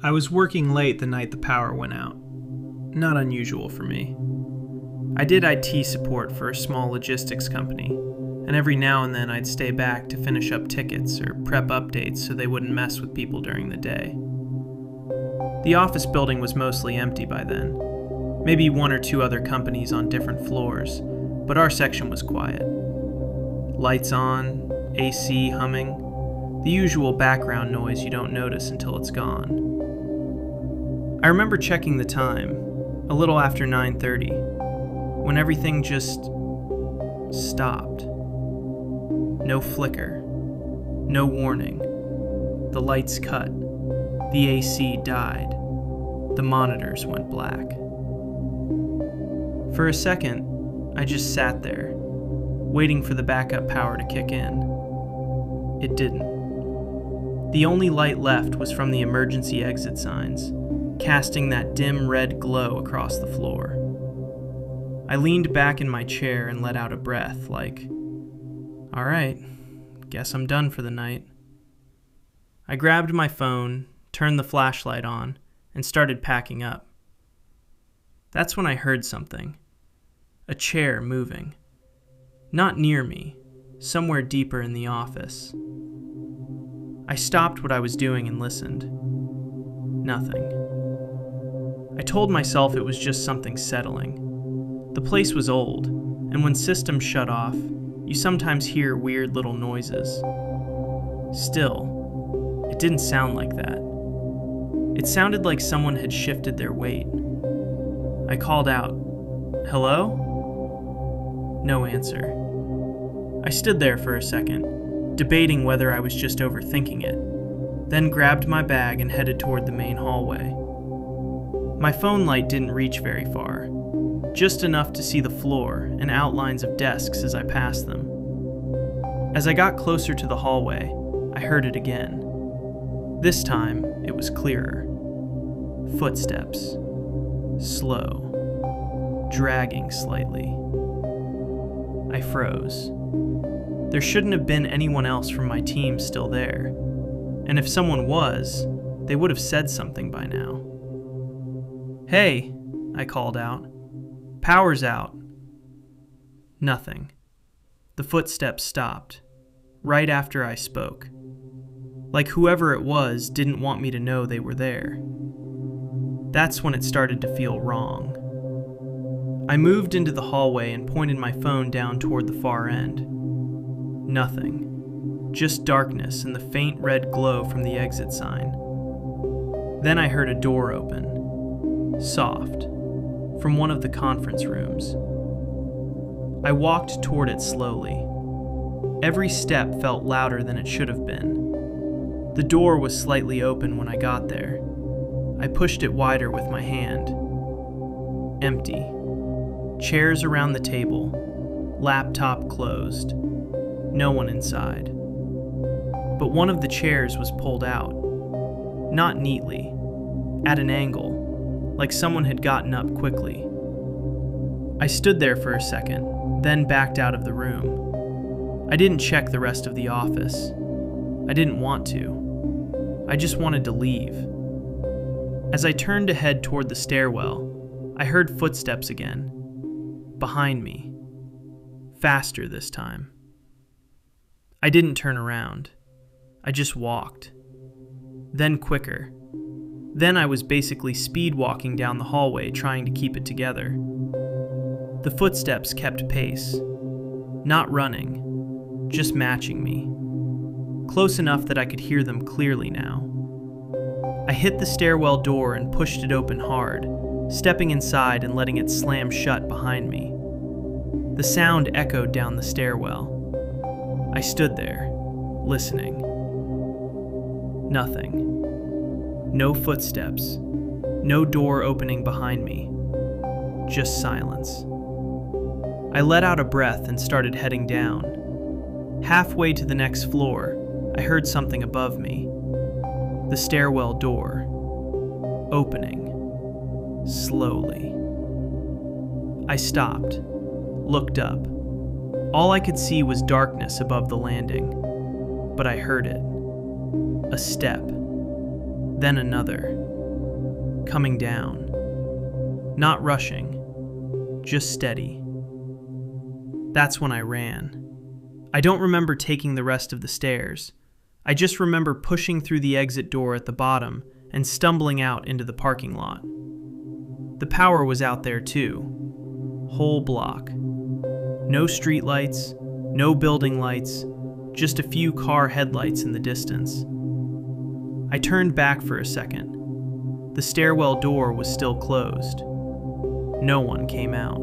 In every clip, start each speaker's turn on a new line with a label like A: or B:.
A: I was working late the night the power went out. Not unusual for me. I did IT support for a small logistics company, and every now and then I'd stay back to finish up tickets or prep updates so they wouldn't mess with people during the day. The office building was mostly empty by then. Maybe one or two other companies on different floors, but our section was quiet. Lights on, AC humming, the usual background noise you don't notice until it's gone. I remember checking the time, a little after 9:30, when everything just stopped. No flicker, no warning. The lights cut, the AC died, the monitors went black. For a second, I just sat there, waiting for the backup power to kick in. It didn't. The only light left was from the emergency exit signs, casting that dim red glow across the floor. I leaned back in my chair and let out a breath, like, all right, guess I'm done for the night. I grabbed my phone, turned the flashlight on, and started packing up. That's when I heard something. A chair moving. Not near me, somewhere deeper in the office. I stopped what I was doing and listened. Nothing. I told myself it was just something settling. The place was old, and when systems shut off, you sometimes hear weird little noises. Still, it didn't sound like that. It sounded like someone had shifted their weight. I called out, "Hello?" No answer. I stood there for a second, debating whether I was just overthinking it, then grabbed my bag and headed toward the main hallway. My phone light didn't reach very far, just enough to see the floor and outlines of desks as I passed them. As I got closer to the hallway, I heard it again. This time, it was clearer. Footsteps. Slow. Dragging slightly. I froze. There shouldn't have been anyone else from my team still there, and if someone was, they would have said something by now. "Hey," I called out. "Power's out." Nothing. The footsteps stopped, right after I spoke. Like whoever it was didn't want me to know they were there. That's when it started to feel wrong. I moved into the hallway and pointed my phone down toward the far end. Nothing. Just darkness and the faint red glow from the exit sign. Then I heard a door open. Soft. From one of the conference rooms. I walked toward it slowly. Every step felt louder than it should have been. The door was slightly open when I got there. I pushed it wider with my hand. Empty. Chairs around the table. Laptop closed. No one inside. But one of the chairs was pulled out. Not neatly. At an angle. Like someone had gotten up quickly. I stood there for a second, then backed out of the room. I didn't check the rest of the office. I didn't want to. I just wanted to leave. As I turned to head toward the stairwell, I heard footsteps again. Behind me. Faster this time. I didn't turn around. I just walked. Then quicker. Then I was basically speed walking down the hallway trying to keep it together. The footsteps kept pace. Not running, just matching me. Close enough that I could hear them clearly now. I hit the stairwell door and pushed it open hard, stepping inside and letting it slam shut behind me. The sound echoed down the stairwell. I stood there, listening. Nothing. No footsteps. No door opening behind me. Just silence. I let out a breath and started heading down. Halfway to the next floor, I heard something above me. The stairwell door. Opening. Slowly. I stopped. Looked up. All I could see was darkness above the landing. But I heard it. A step. Then another. coming down. Not rushing, just steady. That's when I ran. I don't remember taking the rest of the stairs. I just remember pushing through the exit door at the bottom and stumbling out into the parking lot. The power was out there too. Whole block. No street lights, no building lights, just a few car headlights in the distance. I turned back for a second. The stairwell door was still closed. No one came out.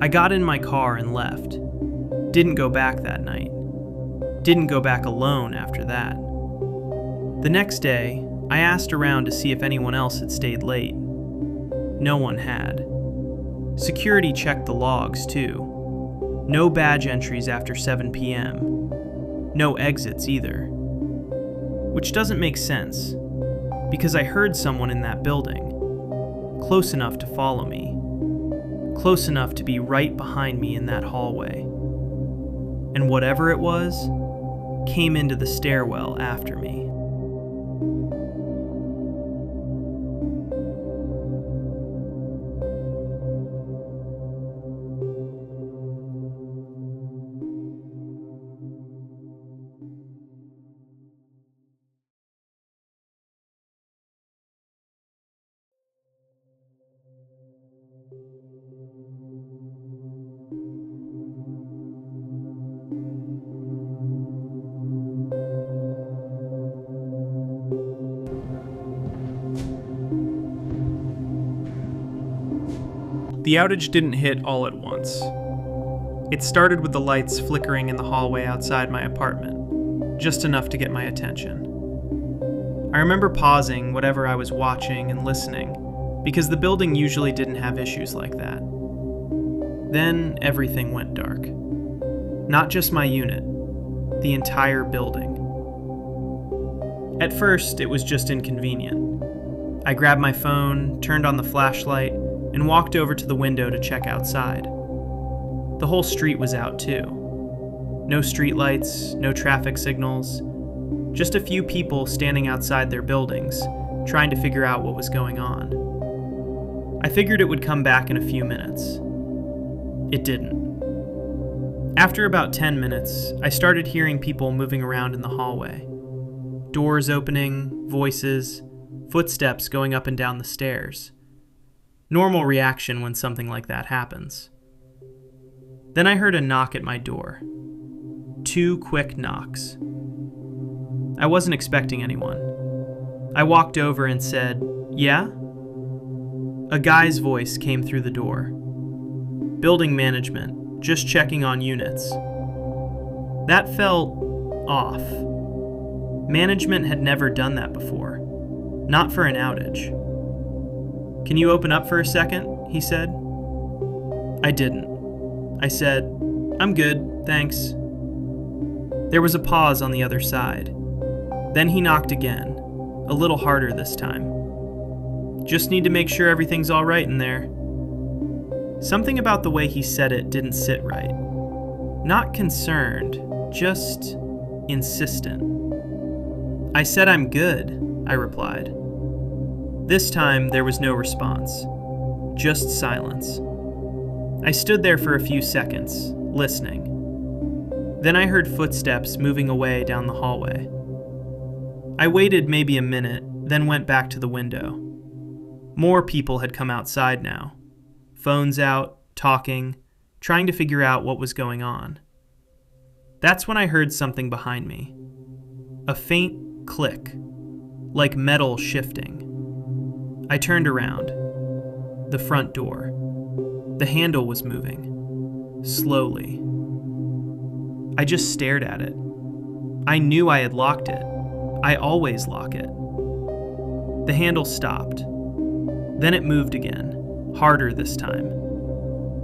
A: I got in my car and left. Didn't go back that night. Didn't go back alone after that. The next day, I asked around to see if anyone else had stayed late. No one had. Security checked the logs too. No badge entries after 7 p.m. No exits either. Which doesn't make sense, because I heard someone in that building, close enough to follow me, close enough to be right behind me in that hallway. And whatever it was, came into the stairwell after me.
B: The outage didn't hit all at once. It started with the lights flickering in the hallway outside my apartment, just enough to get my attention. I remember pausing whatever I was watching and listening, because the building usually didn't have issues like that. Then everything went dark. Not just my unit, the entire building. At first, it was just inconvenient. I grabbed my phone, turned on the flashlight, and walked over to the window to check outside. The whole street was out too. No streetlights, no traffic signals, just a few people standing outside their buildings, trying to figure out what was going on. I figured it would come back in a few minutes. It didn't. After about 10 minutes, I started hearing people moving around in the hallway. Doors opening, voices, footsteps going up and down the stairs. Normal reaction when something like that happens. Then I heard a knock at my door. 2 quick knocks. I wasn't expecting anyone. I walked over and said, "Yeah?" A guy's voice came through the door. "Building management, just checking on units." That felt off. Management had never done that before. Not for an outage. "Can you open up for a second?" he said. I didn't. I said, "I'm good, thanks." There was a pause on the other side. Then he knocked again, a little harder this time. "Just need to make sure everything's all right in there." Something about the way he said it didn't sit right. Not concerned, just insistent. "I said I'm good," I replied. This time, there was no response. Just silence. I stood there for a few seconds, listening. Then I heard footsteps moving away down the hallway. I waited maybe a minute, then went back to the window. More people had come outside now. Phones out, talking, trying to figure out what was going on. That's when I heard something behind me. A faint click, like metal shifting. I turned around. The front door. The handle was moving. Slowly. I just stared at it. I knew I had locked it. I always lock it. The handle stopped. Then it moved again, harder this time.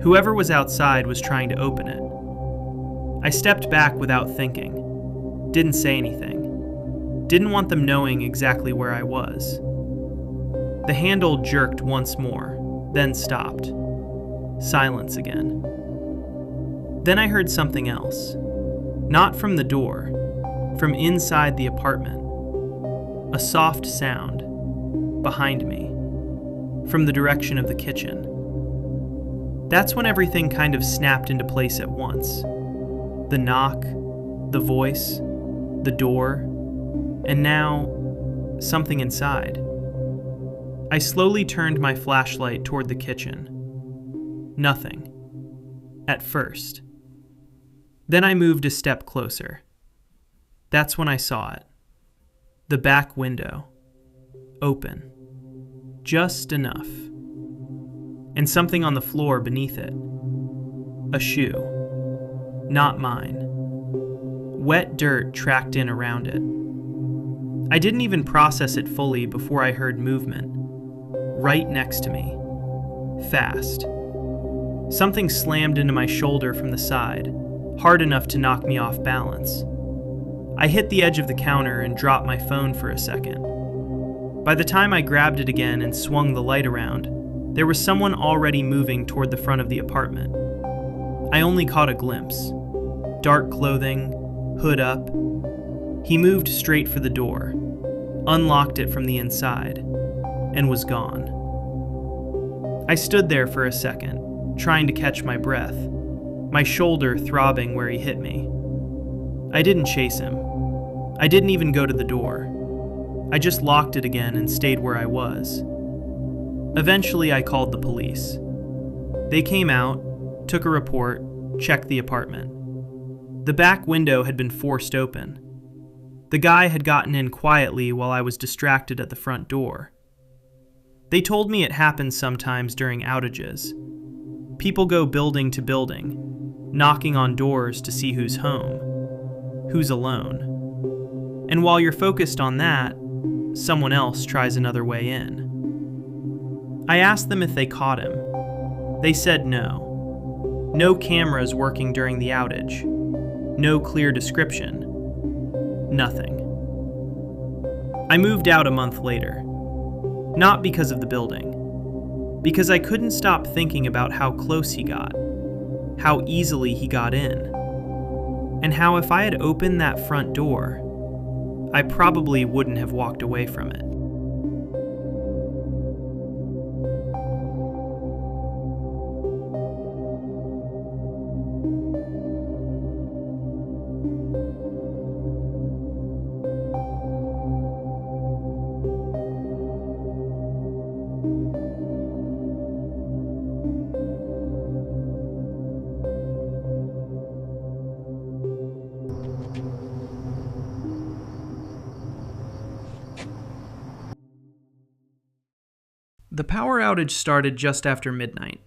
B: Whoever was outside was trying to open it. I stepped back without thinking. Didn't say anything. Didn't want them knowing exactly where I was. The handle jerked once more, then stopped. Silence again. Then I heard something else. Not from the door, from inside the apartment. A soft sound,
A: behind me, from the direction of the kitchen. That's when everything kind of snapped into place at once. The knock, the voice, the door, and now, something inside. I slowly turned my flashlight toward the kitchen. Nothing. At first. Then I moved a step closer. That's when I saw it. The back window. Open. Just enough. And something on the floor beneath it. A shoe. Not mine. Wet dirt tracked in around it. I didn't even process it fully before I heard movement. Right next to me. Fast. Something slammed into my shoulder from the side, hard enough to knock me off balance. I hit the edge of the counter and dropped my phone for a second. By the time I grabbed it again and swung the light around, there was someone already moving toward the front of the apartment. I only caught a glimpse. Dark clothing, hood up. He moved straight for the door, unlocked it from the inside, and was gone. I stood there for a second, trying to catch my breath, my shoulder throbbing where he hit me. I didn't chase him. I didn't even go to the door. I just locked it again and stayed where I was. Eventually, I called the police. They came out, took a report, checked the apartment. The back window had been forced open. The guy had gotten in quietly while I was distracted at the front door. They told me it happens sometimes during outages. People go building to building, knocking on doors to see who's home, who's alone. And while you're focused on that, someone else tries another way in. I asked them if they caught him. They said no. No cameras working during the outage. No clear description. Nothing. I moved out a month later. Not because of the building. Because I couldn't stop thinking about how close he got. How easily he got in. And how if I had opened that front door, I probably wouldn't have walked away from it. The power outage started just after midnight.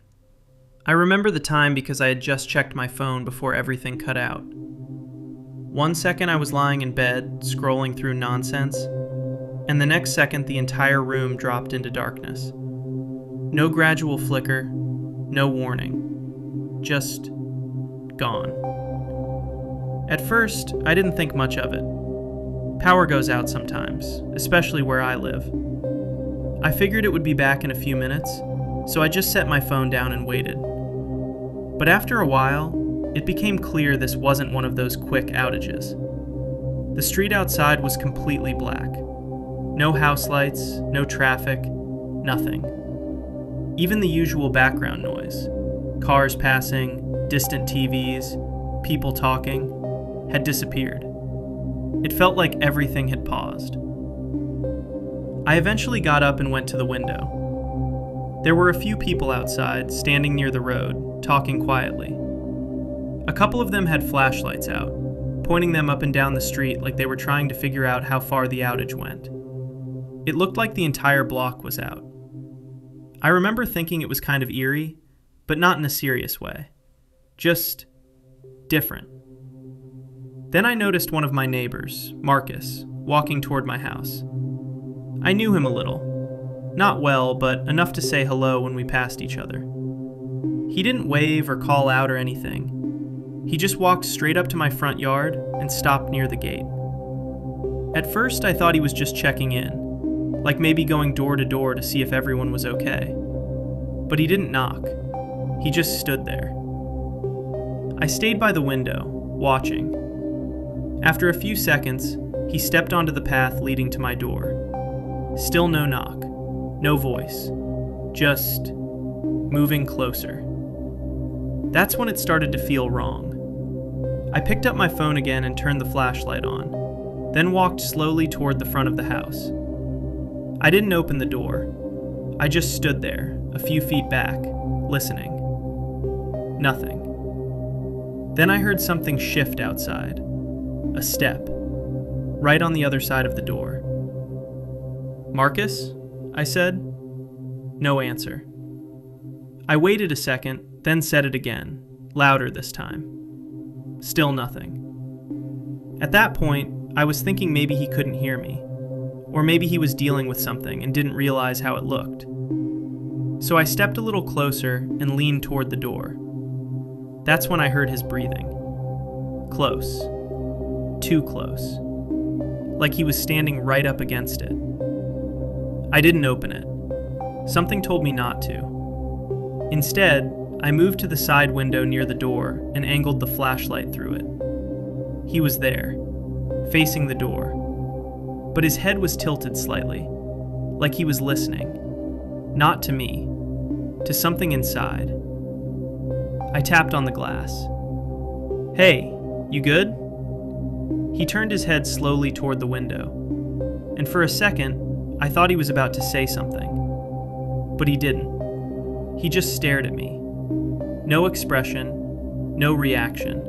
A: I remember the time because I had just checked my phone before everything cut out. 1 second I was lying in bed, scrolling through nonsense, and the next second the entire room dropped into darkness. No gradual flicker, no warning. Just gone. At first, I didn't think much of it. Power goes out sometimes, especially where I live. I figured it would be back in a few minutes, so I just set my phone down and waited. But after a while, it became clear this wasn't one of those quick outages. The street outside was completely black. No house lights, no traffic, nothing. Even the usual background noise, cars passing, distant TVs, people talking, had disappeared. It felt like everything had paused. I eventually got up and went to the window. There were a few people outside, standing near the road, talking quietly. A couple of them had flashlights out, pointing them up and down the street like they were trying to figure out how far the outage went. It looked like the entire block was out. I remember thinking it was kind of eerie, but not in a serious way. Just different. Then I noticed one of my neighbors, Marcus, walking toward my house. I knew him a little. Not well, but enough to say hello when we passed each other. He didn't wave or call out or anything. He just walked straight up to my front yard and stopped near the gate. At first, I thought he was just checking in, like maybe going door to door to see if everyone was okay. But he didn't knock. He just stood there. I stayed by the window, watching. After a few seconds, he stepped onto the path leading to my door. Still no knock. No voice. Just moving closer. That's when it started to feel wrong. I picked up my phone again and turned the flashlight on, then walked slowly toward the front of the house. I didn't open the door. I just stood there, a few feet back, listening. Nothing. Then I heard something shift outside. A step. Right on the other side of the door. "Marcus?" I said. No answer. I waited a second, then said it again, louder this time. Still nothing. At that point, I was thinking maybe he couldn't hear me, or maybe he was dealing with something and didn't realize how it looked. So I stepped a little closer and leaned toward the door. That's when I heard his breathing. Close. Too close. Like he was standing right up against it. I didn't open it. Something told me not to. Instead, I moved to the side window near the door and angled the flashlight through it. He was there, facing the door, but his head was tilted slightly, like he was listening. Not to me, to something inside. I tapped on the glass. "Hey, you good?" He turned his head slowly toward the window, and for a second, I thought he was about to say something. But he didn't. He just stared at me. No expression, no reaction.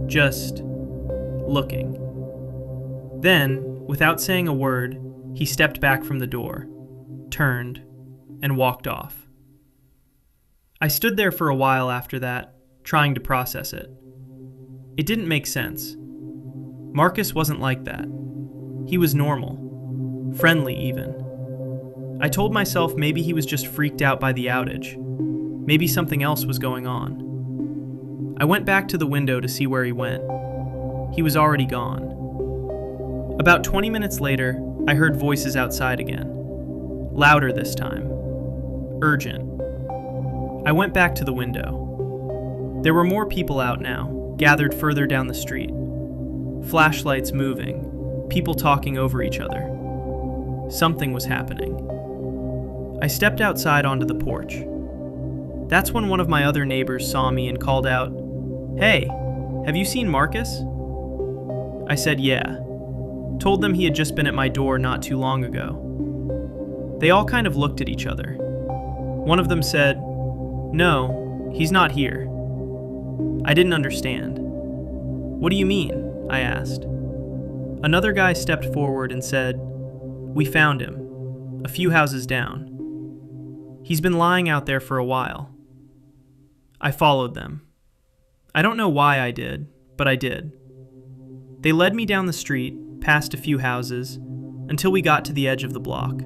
A: Just looking. Then, without saying a word, he stepped back from the door, turned, and walked off. I stood there for a while after that, trying to process it. It didn't make sense. Marcus wasn't like that. He was normal, friendly even. I told myself maybe he was just freaked out by the outage. Maybe something else was going on. I went back to the window to see where he went. He was already gone. About 20 minutes later, I heard voices outside again. Louder this time. Urgent. I went back to the window. There were more people out now, gathered further down the street. Flashlights moving, people talking over each other. Something was happening. I stepped outside onto the porch. That's when one of my other neighbors saw me and called out, "Hey, have you seen Marcus?" I said yeah. Told them he had just been at my door not too long ago. They all kind of looked at each other. One of them said, "No, he's not here." I didn't understand. "What do you mean?" I asked. Another guy stepped forward and said, "We found him, a few houses down. He's been lying out there for a while." I followed them. I don't know why I did, but I did. They led me down the street, past a few houses, until we got to the edge of the block.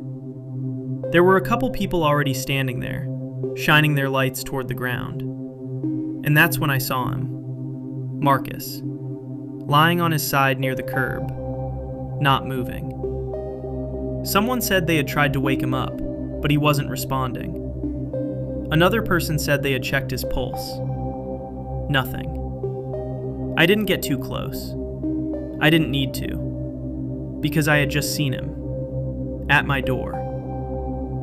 A: There were a couple people already standing there, shining their lights toward the ground. And that's when I saw him. Marcus. Lying on his side near the curb, not moving. Someone said they had tried to wake him up, but he wasn't responding. Another person said they had checked his pulse. Nothing. I didn't get too close. I didn't need to, because I had just seen him, at my door,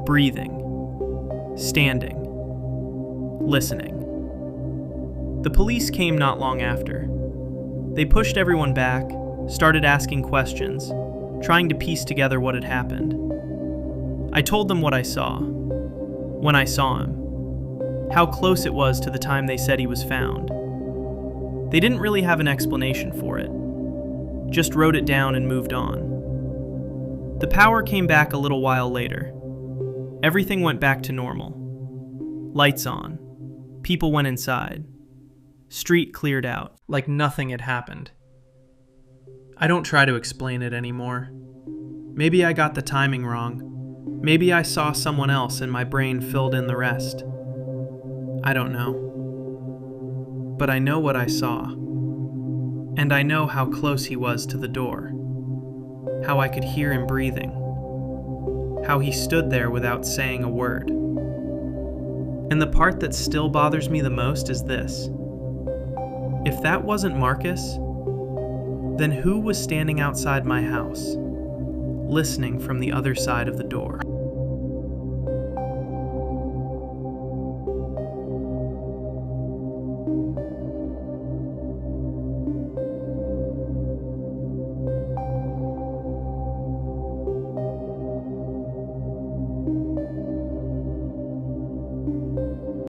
A: breathing, standing, listening. The police came not long after. They pushed everyone back, started asking questions, trying to piece together what had happened. I told them what I saw, when I saw him, how close it was to the time they said he was found. They didn't really have an explanation for it, just wrote it down and moved on. The power came back a little while later. Everything went back to normal. Lights on. People went inside. Street cleared out, like nothing had happened. I don't try to explain it anymore. Maybe I got the timing wrong. Maybe I saw someone else and my brain filled in the rest. I don't know. But I know what I saw. And I know how close he was to the door. How I could hear him breathing. How he stood there without saying a word. And the part that still bothers me the most is this. If that wasn't Marcus, then who was standing outside my house, listening from the other side of the door?